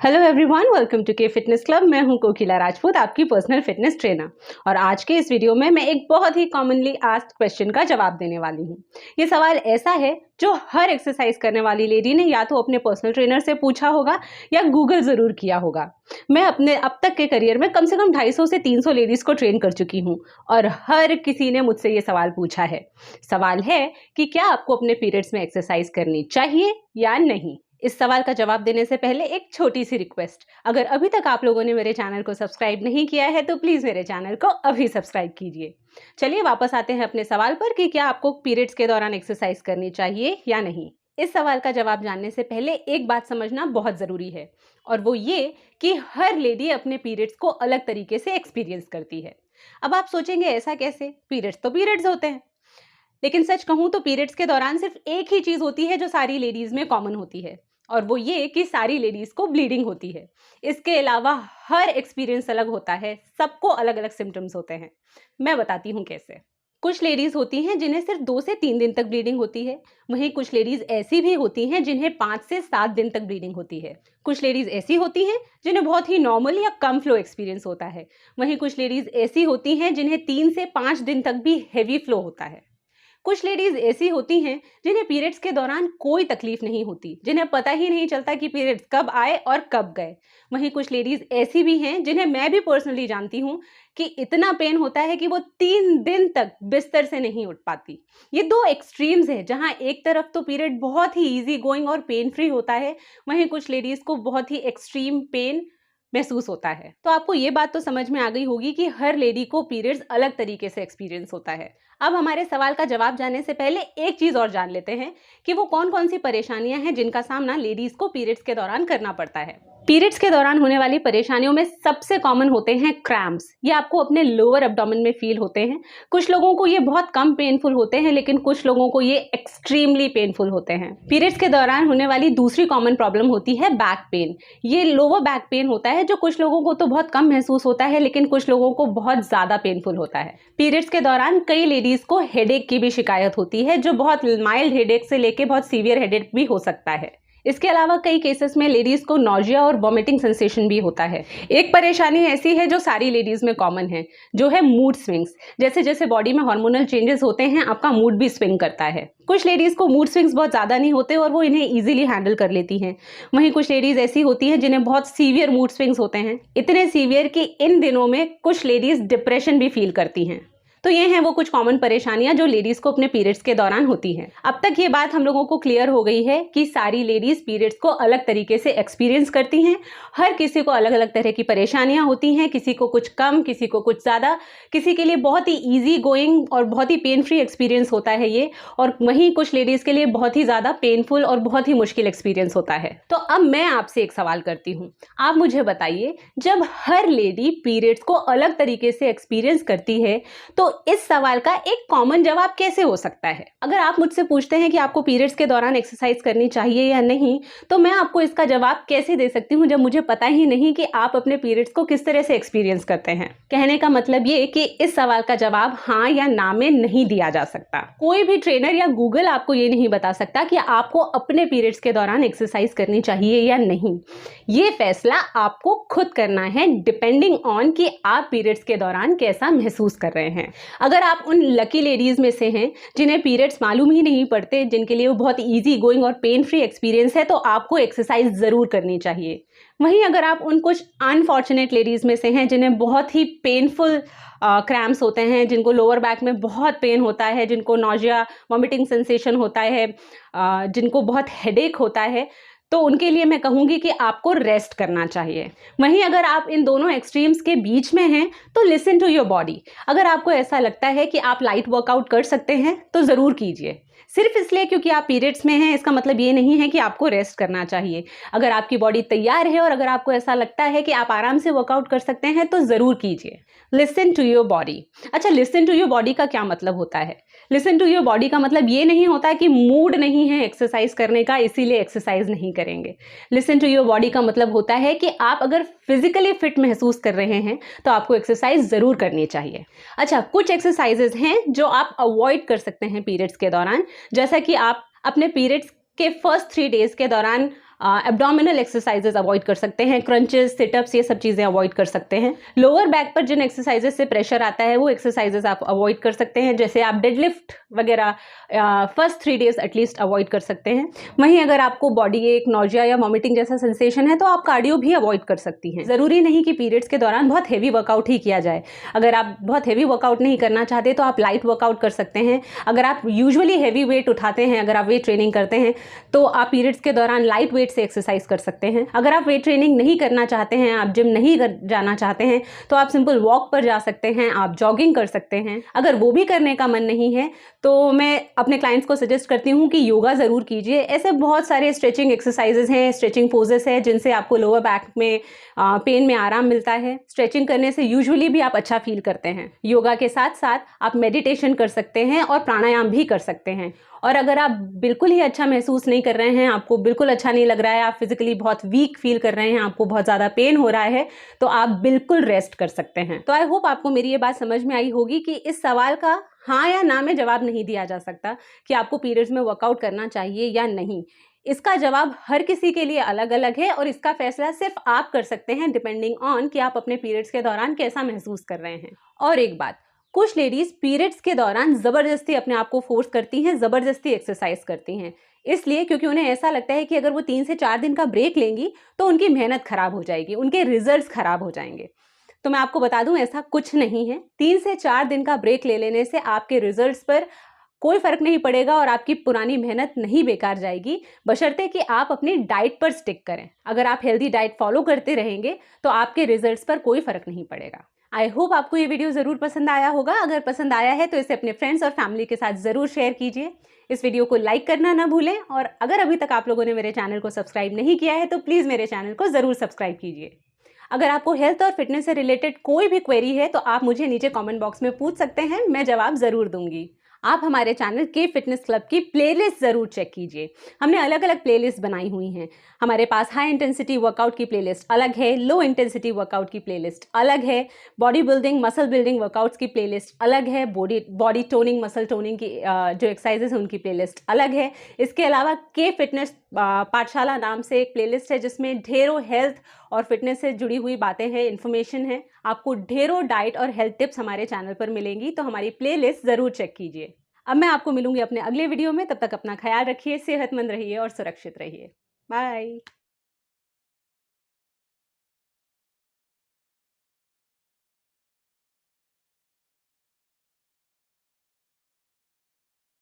Hello everyone, welcome to के fitness club. मैं हूं कोकिला राजपूत, आपकी पर्सनल फिटनेस ट्रेनर। और आज के इस वीडियो में मैं एक बहुत ही कॉमनली आस्क्ड क्वेश्चन का जवाब देने वाली हूं। ये सवाल ऐसा है जो हर एक्सरसाइज करने वाली लेडी ने या तो अपने पर्सनल ट्रेनर से पूछा होगा या गूगल जरूर किया होगा। मैं अपने अब तक के करियर में कम से कम 250 से 300 लेडीज को ट्रेन कर चुकी हूँ और हर किसी ने मुझसे ये सवाल पूछा है। सवाल है कि क्या आपको अपने पीरियड्स में एक्सरसाइज करनी चाहिए या नहीं। इस सवाल का जवाब देने से पहले एक छोटी सी रिक्वेस्ट, अगर अभी तक आप लोगों ने मेरे चैनल को सब्सक्राइब नहीं किया है तो प्लीज मेरे चैनल को अभी सब्सक्राइब कीजिए। चलिए वापस आते हैं अपने सवाल पर कि क्या आपको पीरियड्स के दौरान एक्सरसाइज करनी चाहिए या नहीं। इस सवाल का जवाब जानने से पहले एक बात समझना बहुत जरूरी है, और वो ये कि हर लेडी अपने पीरियड्स को अलग तरीके से एक्सपीरियंस करती है। अब आप सोचेंगे ऐसा कैसे, पीरियड्स तो पीरियड्स होते हैं। लेकिन सच कहूं तो पीरियड्स के दौरान सिर्फ एक ही चीज होती है जो सारी लेडीज में कॉमन होती है, और वो ये कि सारी लेडीज को ब्लीडिंग होती है। इसके अलावा हर एक्सपीरियंस अलग होता है, सबको अलग अलग सिम्टम्स होते हैं। मैं बताती हूँ कैसे। कुछ लेडीज होती हैं जिन्हें सिर्फ 2 से 3 दिन तक ब्लीडिंग होती है। वहीं कुछ लेडीज ऐसी भी होती हैं जिन्हें 5 से 7 दिन तक ब्लीडिंग होती है। कुछ लेडीज ऐसी होती हैं जिन्हें बहुत ही नॉर्मल या कम फ्लो एक्सपीरियंस होता है। वहीं कुछ लेडीज ऐसी होती हैं जिन्हें 3 से 5 दिन तक भी हैवी फ्लो होता है। कुछ लेडीज ऐसी होती हैं जिन्हें पीरियड्स के दौरान कोई तकलीफ नहीं होती, जिन्हें पता ही नहीं चलता कि पीरियड्स कब आए और कब गए। वहीं कुछ लेडीज ऐसी भी हैं जिन्हें मैं भी पर्सनली जानती हूँ कि इतना पेन होता है कि वो 3 दिन तक बिस्तर से नहीं उठ पाती। ये 2 एक्सट्रीम्स है, जहाँ एक तरफ तो पीरियड बहुत ही इजी गोइंग और पेन फ्री होता है, वहीं कुछ लेडीज को बहुत ही एक्सट्रीम पेन महसूस होता है। तो आपको ये बात तो समझ में आ गई होगी कि हर लेडी को पीरियड्स अलग तरीके से एक्सपीरियंस होता है। अब हमारे सवाल का जवाब जानने से पहले एक चीज और जान लेते हैं कि वो कौन कौन सी परेशानियां हैं जिनका सामना लेडीज को पीरियड्स के दौरान करना पड़ता है। पीरियड्स के दौरान होने वाली परेशानियों में सबसे कॉमन होते हैं क्रैम्प्स। ये आपको अपने लोअर एब्डोमेन में फील होते हैं। कुछ लोगों को ये बहुत कम पेनफुल होते हैं, लेकिन कुछ लोगों को ये एक्सट्रीमली पेनफुल होते हैं। पीरियड्स के दौरान होने वाली दूसरी कॉमन प्रॉब्लम होती है बैक पेन। ये लोअर बैक पेन होता है जो कुछ लोगों को तो बहुत कम महसूस होता है, लेकिन कुछ लोगों को बहुत ज्यादा पेनफुल होता है। पीरियड्स के दौरान कई लेडीज को हेडेक की भी शिकायत होती है, जो बहुत माइल्ड हेडेक से लेके बहुत सीवियर हेडेक भी हो सकता है। इसके अलावा कई केसेस में लेडीज को नॉजिया और वॉमिटिंग सेंसेशन भी होता है। एक परेशानी ऐसी है जो सारी लेडीज में कॉमन है, जो है मूड स्विंग्स। जैसे जैसे बॉडी में हार्मोनल चेंजेस होते हैं, आपका मूड भी स्विंग करता है। कुछ लेडीज को मूड स्विंग्स बहुत ज्यादा नहीं होते और वो इन्हें इजीली हैंडल कर लेती हैं। वहीं कुछ लेडीज ऐसी होती हैं जिन्हें बहुत सीवियर मूड स्विंग्स होते हैं, इतने सीवियर कि इन दिनों में कुछ लेडीज डिप्रेशन भी फील करती हैं। तो ये हैं वो कुछ कॉमन परेशानियां जो लेडीज को अपने पीरियड्स के दौरान होती हैं। अब तक ये बात हम लोगों को क्लियर हो गई है कि सारी लेडीज पीरियड्स को अलग तरीके से एक्सपीरियंस करती हैं। हर किसी को अलग अलग तरह की परेशानियां होती हैं, किसी को कुछ कम, किसी को कुछ ज़्यादा। किसी के लिए बहुत ही ईजी गोइंग और बहुत ही पेन फ्री एक्सपीरियंस होता है ये, और वहीं कुछ लेडीज के लिए बहुत ही ज़्यादा पेनफुल और बहुत ही मुश्किल एक्सपीरियंस होता है। तो अब मैं आपसे एक सवाल करती हूँ, आप मुझे बताइए, जब हर लेडी पीरियड्स को अलग तरीके से एक्सपीरियंस करती है तो इस सवाल का एक कॉमन जवाब कैसे हो सकता है। अगर आप मुझसे पूछते हैं कि आपको पीरियड्स के दौरान एक्सरसाइज करनी चाहिए या नहीं, तो मैं आपको इसका जवाब कैसे दे सकती हूँ जब मुझे पता ही नहीं कि आप अपने पीरियड्स को किस तरह से एक्सपीरियंस करते हैं। कहने का मतलब ये कि इस सवाल का जवाब हाँ या ना में नहीं दिया जा सकता। कोई भी ट्रेनर या गूगल आपको ये नहीं बता सकता कि आपको अपने पीरियड्स के दौरान एक्सरसाइज करनी चाहिए या नहीं। ये फैसला आपको खुद करना है, डिपेंडिंग ऑन कि आप पीरियड्स के दौरान कैसा महसूस कर रहे हैं। अगर आप उन लकी लेडीज में से हैं जिन्हें पीरियड्स मालूम ही नहीं पड़ते, जिनके लिए वो बहुत इजी गोइंग और पेन फ्री एक्सपीरियंस है, तो आपको एक्सरसाइज जरूर करनी चाहिए। वहीं अगर आप उन कुछ अनफॉर्चुनेट लेडीज में से हैं जिन्हें बहुत ही पेनफुल क्रैम्प्स होते हैं, जिनको लोअर बैक में बहुत पेन होता है, जिनको नॉजिया वॉमिटिंग सेंसेशन होता है, जिनको बहुत हेडेक होता है, तो उनके लिए मैं कहूँगी कि आपको रेस्ट करना चाहिए। वहीं अगर आप इन दोनों एक्सट्रीम्स के बीच में हैं तो लिसन टू योर बॉडी। अगर आपको ऐसा लगता है कि आप लाइट वर्कआउट कर सकते हैं तो ज़रूर कीजिए। सिर्फ इसलिए क्योंकि आप पीरियड्स में हैं, इसका मतलब ये नहीं है कि आपको रेस्ट करना चाहिए। अगर आपकी बॉडी तैयार है और अगर आपको ऐसा लगता है कि आप आराम से वर्कआउट कर सकते हैं तो ज़रूर कीजिए। Listen to your body. अच्छा, लिसन टू योर बॉडी का क्या मतलब होता है? लिसन टू योर बॉडी का मतलब ये नहीं होता कि मूड नहीं है एक्सरसाइज करने का इसीलिए एक्सरसाइज नहीं करेंगे। लिसन टू योर बॉडी का मतलब होता है कि आप अगर फिजिकली फिट महसूस कर रहे हैं तो आपको एक्सरसाइज ज़रूर करनी चाहिए। अच्छा, कुछ एक्सरसाइजेज हैं जो आप अवॉइड कर सकते हैं पीरियड्स के दौरान, जैसा कि आप अपने पीरियड्स के फर्स्ट 3 डेज के दौरान एब्डोमिनल एक्सरसाइजेज अवॉइड कर सकते हैं, क्रंचेस, सिटअप्स, ये सब चीज़ें अवॉइड कर सकते हैं। लोअर बैक पर जिन एक्सरसाइजेज से प्रेशर आता है वो एक्सरसाइजेज आप अवॉइड कर सकते हैं, जैसे आप डेडलिफ्ट वगैरह फर्स्ट 3 डेज एटलीस्ट अवॉइड कर सकते हैं। वहीं अगर आपको बॉडी एक नॉजिया या वॉमिटिंग जैसा सेंसेशन है तो आप कार्डियो भी अवॉइड कर सकती हैं। ज़रूरी नहीं कि पीरियड्स के दौरान बहुत हैवी वर्कआउट ही किया जाए। अगर आप बहुत हैवी वर्कआउट नहीं करना चाहते तो आप लाइट वर्कआउट कर सकते हैं। अगर आप यूजुअली हैवी वेट उठाते हैं, अगर आप वेट ट्रेनिंग करते हैं तो आप पीरियड्स के दौरान लाइट वेट से एक्सरसाइज कर सकते हैं। अगर आप वेट ट्रेनिंग नहीं करना चाहते हैं, आप जिम नहीं जाना चाहते हैं तो आप सिंपल वॉक पर जा सकते हैं, आप जॉगिंग कर सकते हैं। अगर वो भी करने का मन नहीं है तो मैं अपने क्लाइंट्स को सजेस्ट करती हूँ कि योगा ज़रूर कीजिए। ऐसे बहुत सारे स्ट्रेचिंग एक्सरसाइजेज हैं, स्ट्रेचिंग पोजेस हैं जिनसे आपको लोअर बैक में पेन में आराम मिलता है। स्ट्रेचिंग करने से यूजुअली भी आप अच्छा फील करते हैं। योगा के साथ साथ आप मेडिटेशन कर सकते हैं और प्राणायाम भी कर सकते हैं। और अगर आप बिल्कुल ही अच्छा महसूस नहीं कर रहे हैं, आपको बिल्कुल अच्छा नहीं लग रहा है, आप फिजिकली बहुत वीक फील कर रहे हैं, आपको बहुत ज़्यादा पेन हो रहा है, तो आप बिल्कुल रेस्ट कर सकते हैं। तो आई होप आपको मेरी ये बात समझ में आई होगी कि इस सवाल का हाँ या ना में जवाब नहीं दिया जा सकता कि आपको पीरियड्स में वर्कआउट करना चाहिए या नहीं। इसका जवाब हर किसी के लिए अलग अलग है और इसका फैसला सिर्फ आप कर सकते हैं डिपेंडिंग ऑन कि आप अपने पीरियड्स के दौरान कैसा महसूस कर रहे हैं। और एक बात, कुछ लेडीज पीरियड्स के दौरान ज़बरदस्ती अपने आप को फोर्स करती हैं, ज़बरदस्ती एक्सरसाइज करती हैं, इसलिए क्योंकि उन्हें ऐसा लगता है कि अगर वो 3 से 4 दिन का ब्रेक लेंगी तो उनकी मेहनत खराब हो जाएगी, उनके रिजल्ट्स खराब हो जाएंगे। तो मैं आपको बता दूं ऐसा कुछ नहीं है। 3 से 4 दिन का ब्रेक ले लेने से आपके रिजल्ट्स पर कोई फर्क नहीं पड़ेगा और आपकी पुरानी मेहनत नहीं बेकार जाएगी, बशर्ते कि आप अपनी डाइट पर स्टिक करें। अगर आप हेल्दी डाइट फॉलो करते रहेंगे तो आपके रिजल्ट्स पर कोई फर्क नहीं पड़ेगा। आई होप आपको ये वीडियो ज़रूर पसंद आया होगा। अगर पसंद आया है तो इसे अपने फ्रेंड्स और फैमिली के साथ ज़रूर शेयर कीजिए। इस वीडियो को लाइक करना ना भूलें और अगर अभी तक आप लोगों ने मेरे चैनल को सब्सक्राइब नहीं किया है तो प्लीज़ मेरे चैनल को ज़रूर सब्सक्राइब कीजिए। अगर आपको हेल्थ और फिटनेस से रिलेटेड कोई भी क्वेरी है तो आप मुझे नीचे कमेंट बॉक्स में पूछ सकते हैं, मैं जवाब ज़रूर दूंगी। आप हमारे चैनल के फिटनेस क्लब की प्लेलिस्ट ज़रूर चेक कीजिए। हमने अलग अलग प्लेलिस्ट बनाई हुई हैं। हमारे पास हाई इंटेंसिटी वर्कआउट की प्लेलिस्ट अलग है, लो इंटेंसिटी वर्कआउट की प्लेलिस्ट अलग है, body building muscle building workouts की प्लेलिस्ट अलग है, बॉडी टोनिंग मसल टोनिंग की जो एक्सरसाइजेस हैं उनकी प्लेलिस्ट अलग है। इसके अलावा के फिटनेस पाठशाला नाम से एक प्लेलिस्ट है जिसमें ढेरों हेल्थ और फिटनेस से जुड़ी हुई बातें हैं, इन्फॉर्मेशन है। आपको ढेरों डाइट और हेल्थ टिप्स हमारे चैनल पर मिलेंगी, तो हमारी प्लेलिस्ट ज़रूर चेक कीजिए। अब मैं आपको मिलूंगी अपने अगले वीडियो में, तब तक अपना ख्याल रखिए, सेहतमंद रहिए और सुरक्षित रहिए। बाय।